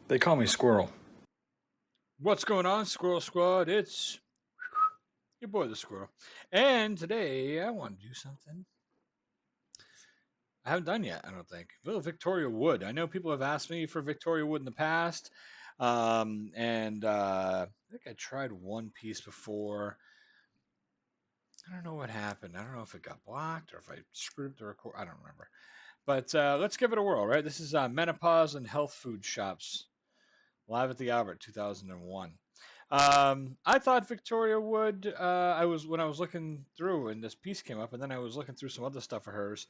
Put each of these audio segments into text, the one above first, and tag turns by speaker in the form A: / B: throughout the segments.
A: They call me Squirrel.
B: What's going on, Squirrel Squad? It's your boy, the Squirrel. And today, I want to do something I haven't done yet, I don't think. A little Victoria Wood. I know people have asked me for Victoria Wood in the past. I think I tried one piece before. I don't know what happened. I don't know if it got blocked or if I screwed up the record. I don't remember. But let's give it a whirl, right? This is Menopause and Health Food Shops. Live at the Albert, 2001. I thought Victoria Wood. When I was looking through, and this piece came up, and then I was looking through some other stuff of hers,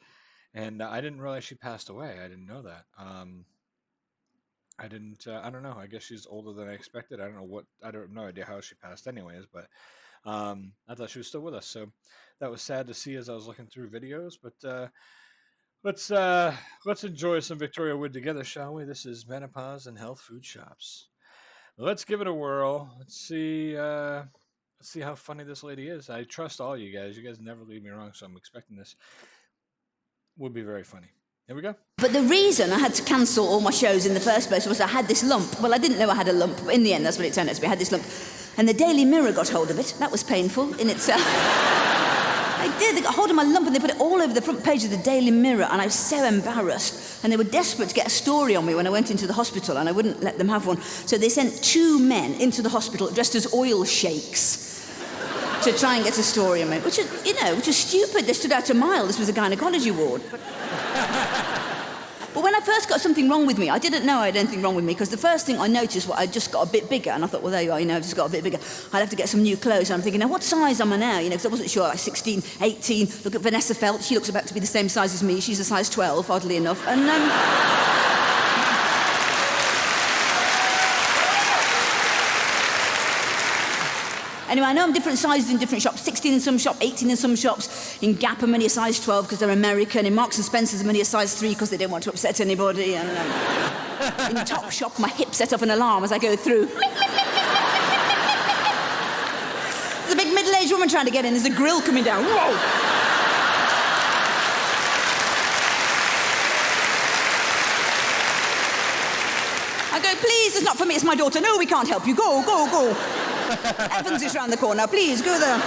B: and I didn't realize she passed away. I didn't know that. I didn't. I don't know. I guess she's older than I expected. I don't know what. I don't no idea how she passed, anyways. But I thought she was still with us, so that was sad to see as I was looking through videos. But let's enjoy some Victoria Wood together, shall we? This is Menopause and Health Food Shops. Let's give it a whirl. Let's see how funny this lady is. I trust all you guys. You guys never leave me wrong, so I'm expecting this would be very funny. Here we go.
C: But the reason I had to cancel all my shows in the first place was I had this lump. Well, I didn't know I had a lump, but in the end, that's what it turned out to be. I had this lump. And the Daily Mirror got hold of it. That was painful in itself. I did. They got hold of my lump and they put it all over the front page of the Daily Mirror, and I was so embarrassed. And they were desperate to get a story on me when I went into the hospital, and I wouldn't let them have one. So they sent 2 men into the hospital dressed as oil sheiks to try and get a story on me, which is stupid. They stood out a mile. This was a gynecology ward. But when I first got something wrong with me, I didn't know I had anything wrong with me, because the first thing I noticed was I just got a bit bigger, and I thought, well, there you are, I've just got a bit bigger. I'd have to get some new clothes. And I'm thinking, now, what size am I now? Because I wasn't sure, like 16, 18. Look at Vanessa Feltz. She looks about to be the same size as me. She's a size 12, oddly enough. And, Anyway, I know I'm different sizes in different shops. 16 in some shops, 18 in some shops. In Gap, I'm only a size 12 because they're American. In Marks & Spencer's, I'm only a size 3 because they don't want to upset anybody. And in Topshop, my hip set off an alarm as I go through. There's a big middle-aged woman trying to get in. There's a grill coming down. Whoa! I go, please, it's not for me, it's my daughter. No, we can't help you. Go, go, go. Evans is round the corner. Please, go there.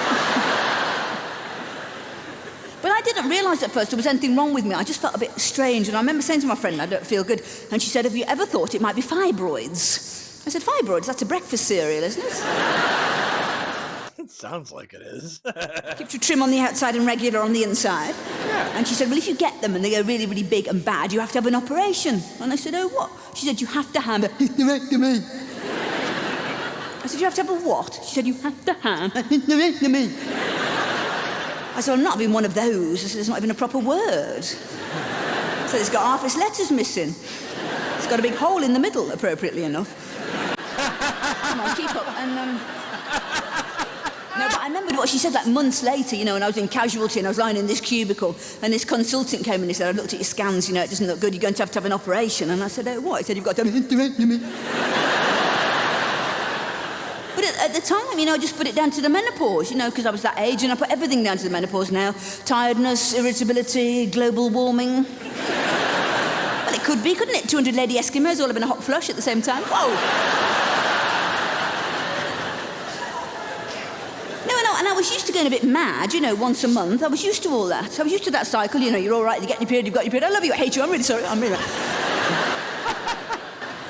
C: But I didn't realise at first there was anything wrong with me. I just felt a bit strange. And I remember saying to my friend, I don't feel good. And she said, have you ever thought it might be fibroids? I said, fibroids? That's a breakfast cereal, isn't it?
B: It sounds like it is.
C: Keeps you trim on the outside and regular on the inside.
B: Yeah.
C: And she said, well, if you get them and they go really, really big and bad, you have to have an operation. And I said, oh, what? She said, you have to have a hysterectomy. I said, you have to have a what? She said, you have to have a hysterectomy. I said, well, I'm not having one of those. I said, it's not even a proper word. So it's got half its letters missing. It's got a big hole in the middle, appropriately enough. Come on, keep up. And, No, but I remembered what she said like months later, when I was in casualty and I was lying in this cubicle, and this consultant came and he said, I've looked at your scans, it doesn't look good, you're going to have an operation. And I said, oh, what? He said, you've got to have a hysterectomy. But at the time, I just put it down to the menopause, because I was that age, and I put everything down to the menopause now. Tiredness, irritability, global warming. Well, it could be, couldn't it? 200 lady Eskimos all having a hot flush at the same time. Whoa! And I was used to going a bit mad, once a month. I was used to all that. I was used to that cycle, you're all right, you get your period, you've got your period. I love you, I hate you, I'm really sorry, I'm really...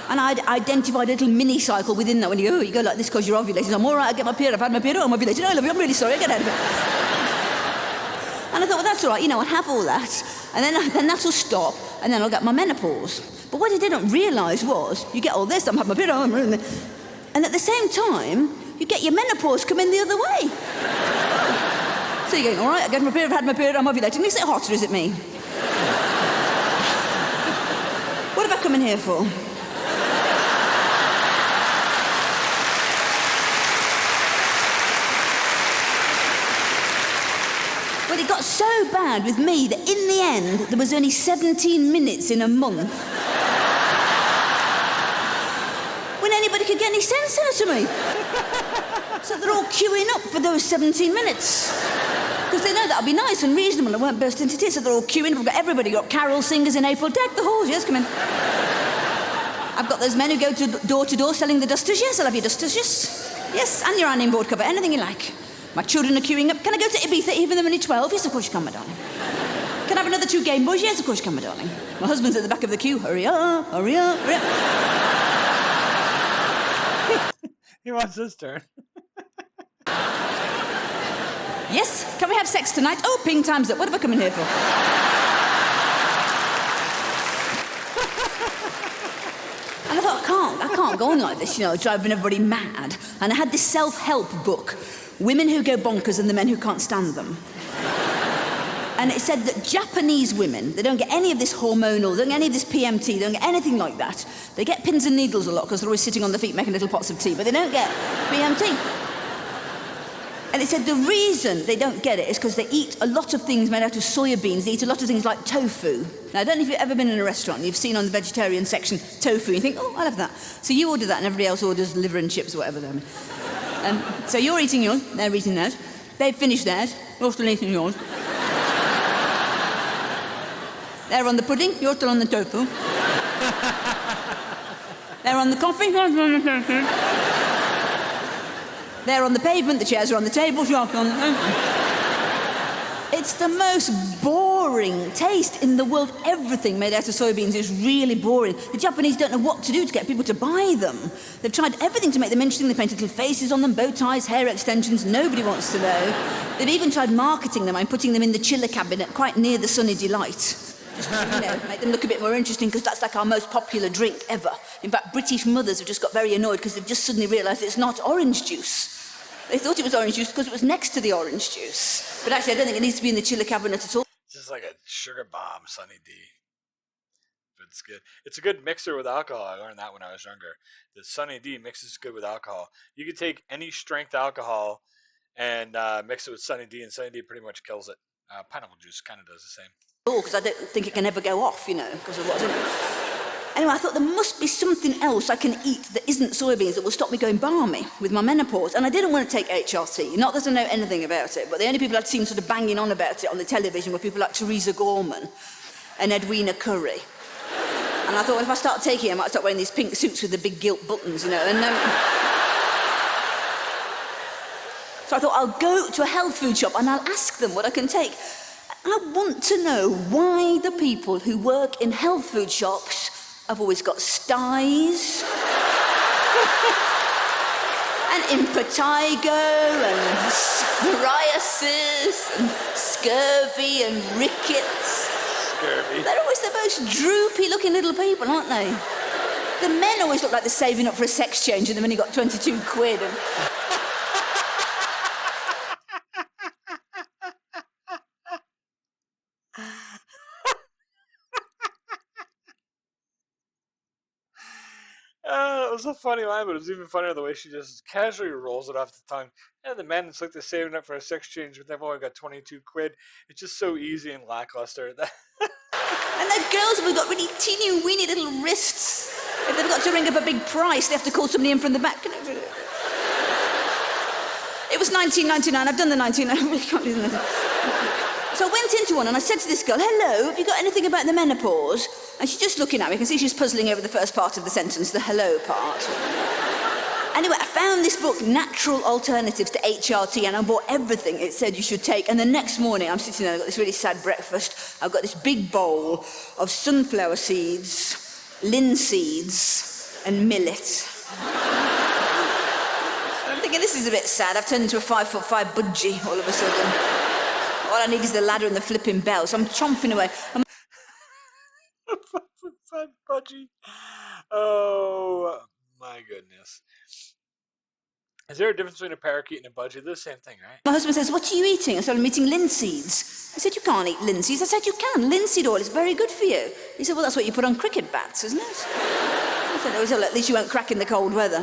C: And I'd identified a little mini cycle within that when you go like this because you're ovulating. I'm all right, I get my period, I've had my period, I'm ovulating. I love you, I'm really sorry, I get out of it. And I thought, well, that's all right, I'll have all that. And then that'll stop, and then I'll get my menopause. But what I didn't realise was, you get all this, I'm having my period, I'm really... And at the same time, you get your menopause come in the other way. So you're going, all right, I get my period, I've had my period, I'm ovulating. Is it hot or is it me? What have I come in here for? Well, it got so bad with me that in the end, there was only 17 minutes in a month when anybody could get any sense out of me. So they're all queuing up for those 17 minutes. Because they know that'll be nice and reasonable and won't burst into tears. So they're all queuing up. We've got everybody. You've got carol singers in April. Deck the halls, yes, come in. I've got those men who go door to door selling the dusters. Yes, I'll have your dusters, yes, and your ironing board cover, anything you like. My children are queuing up. Can I go to Ibiza even though I'm only 12? Yes, of course you can, my darling. Can I have another 2 Game Boys? Yes, of course you can, my darling. My husband's at the back of the queue. Hurry up, hurry up, hurry up.
B: He wants his turn.
C: Yes, can we have sex tonight? Oh, ping time's up. What have I come in here for? And I thought, I can't go on like this, driving everybody mad. And I had this self-help book, Women Who Go Bonkers and the Men Who Can't Stand Them. And it said that Japanese women, they don't get any of this hormonal, they don't get any of this PMT, they don't get anything like that. They get pins and needles a lot because they're always sitting on their feet making little pots of tea, but they don't get PMT. And it said the reason they don't get it is because they eat a lot of things made out of soya beans. They eat a lot of things like tofu. Now, I don't know if you've ever been in a restaurant and you've seen on the vegetarian section tofu. You think, oh, I'll have that. So you order that and everybody else orders liver and chips or whatever they're so you're eating yours, they're eating theirs. They've finished theirs, you're still eating yours. They're on the pudding, you're still on the tofu. They're on the coffee, you're still on the tofu. They're on the pavement, the chairs are on the tables, you're still on the tofu. It's the most boring taste in the world. Everything made out of soybeans is really boring. The Japanese don't know what to do to get people to buy them. They've tried everything to make them interesting. They painted little faces on them, bow ties, hair extensions. Nobody wants to know. They've even tried marketing them and putting them in the chiller cabinet quite near the Sunny Delight. Just to, make them look a bit more interesting because that's like our most popular drink ever. In fact, British mothers have just got very annoyed because they've just suddenly realised it's not orange juice. They thought it was orange juice because it was next to the orange juice. But actually, I don't think it needs to be in the chiller cabinet at all.
B: It's just like a sugar bomb, Sunny D. But it's good. It's a good mixer with alcohol. I learned that when I was younger. The Sunny D mixes good with alcohol. You could take any strength alcohol and mix it with Sunny D, and Sunny D pretty much kills it. Pineapple juice kind of does the same.
C: Oh, because I don't think it can ever go off, because of what's in it. Anyway, I thought there must be something else I can eat that isn't soybeans that will stop me going balmy with my menopause. And I didn't want to take HRT. Not that I know anything about it, but the only people I'd seen sort of banging on about it on the television were people like Teresa Gorman and Edwina Curry. And I thought, well, if I start taking it, I might start wearing these pink suits with the big gilt buttons, So I thought, I'll go to a health food shop and I'll ask them what I can take. I want to know why the people who work in health food shops have always got styes and impetigo and psoriasis and scurvy and rickets.
B: Scurvy.
C: They're always the most droopy-looking little people, aren't they? The men always look like they're saving up for a sex change and they've only got 22 quid. And...
B: It was a funny line, but it was even funnier the way she just casually rolls it off the tongue. And the men, it's like they're saving up for a sex change, but they've only got 22 quid. It's just so easy and lackluster. And
C: the girls have got really teeny weeny little wrists. If they've got to ring up a big price, they have to call somebody in from the back. It was 1999. I've done the 1999. I really can't do that. So I went into one and I said to this girl, hello, have you got anything about the menopause? And she's just looking at me. I can see she's puzzling over the first part of the sentence, the hello part. Anyway, I found this book, Natural Alternatives to HRT, and I bought everything it said you should take. And the next morning, I'm sitting there, I've got this really sad breakfast. I've got this big bowl of sunflower seeds, linseeds, and millet. I'm thinking, this is a bit sad. I've turned into a 5'5" budgie all of a sudden. All I need is the ladder and the flipping bell, so I'm chomping away.
B: 5'5" budgie. Oh, my goodness. Is there a difference between a parakeet and a budgie? They're the same thing, right?
C: My husband says, what are you eating? I said, I'm eating linseeds. I said, you can't eat linseeds. I said, you can. Linseed oil is very good for you. He said, well, that's what you put on cricket bats, isn't it? I said, oh, well, at least you won't crack in the cold weather.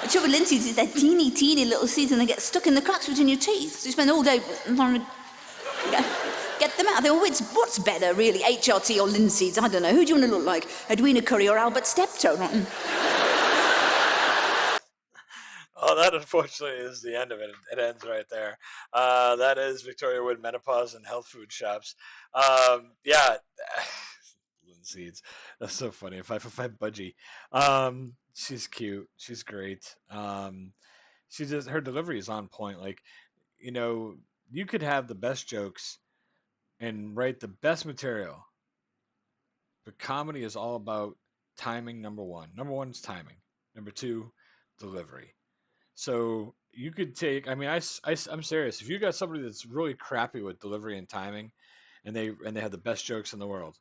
C: The trouble with linseeds is they're teeny, teeny little seeds and they get stuck in the cracks between your teeth. So you spend all day trying to get them out. I think, well, what's better, really, HRT or linseeds? I don't know. Who do you want to look like? Edwina Curry or Albert Steptoe?
B: Oh, that unfortunately is the end of it. It ends right there. That is Victoria Wood, Menopause and Health Food Shops. Yeah, and seeds. That's so funny. 555 Budgie. She's cute. She's great. She just her delivery is on point. Like, you know, you could have the best jokes and write the best material, but comedy is all about timing. Number one. Number one is timing. Number two, delivery. So you could take. I mean, I'm serious. If you got somebody that's really crappy with delivery and timing, and they have the best jokes in the world,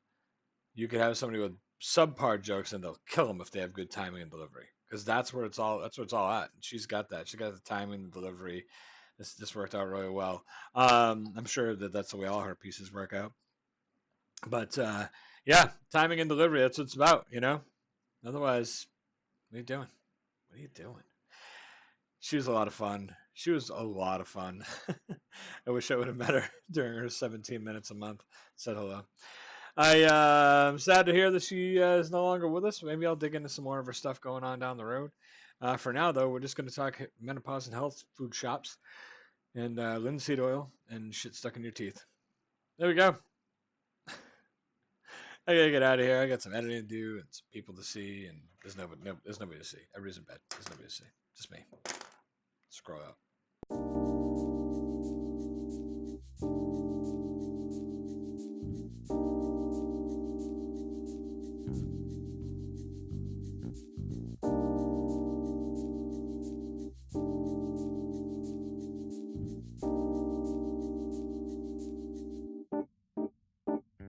B: you could have somebody with subpar jokes, and they'll kill them if they have good timing and delivery. Because that's where it's all. That's where it's all at. She's got that. She got the timing, and delivery. This worked out really well. I'm sure that that's the way all her pieces work out. But yeah, timing and delivery. That's what it's about. You know. Otherwise, what are you doing? What are you doing? She was a lot of fun. She was a lot of fun. I wish I would have met her during her 17 minutes a month. Said hello. I'm sad to hear that she is no longer with us. Maybe I'll dig into some more of her stuff going on down the road. For now, though, we're just going to talk menopause and health food shops and linseed oil and shit stuck in your teeth. There we go. I gotta get out of here. I got some editing to do and some people to see, and there's nobody to see. Everybody's in bed. There's nobody to see. Just me. Scroll out.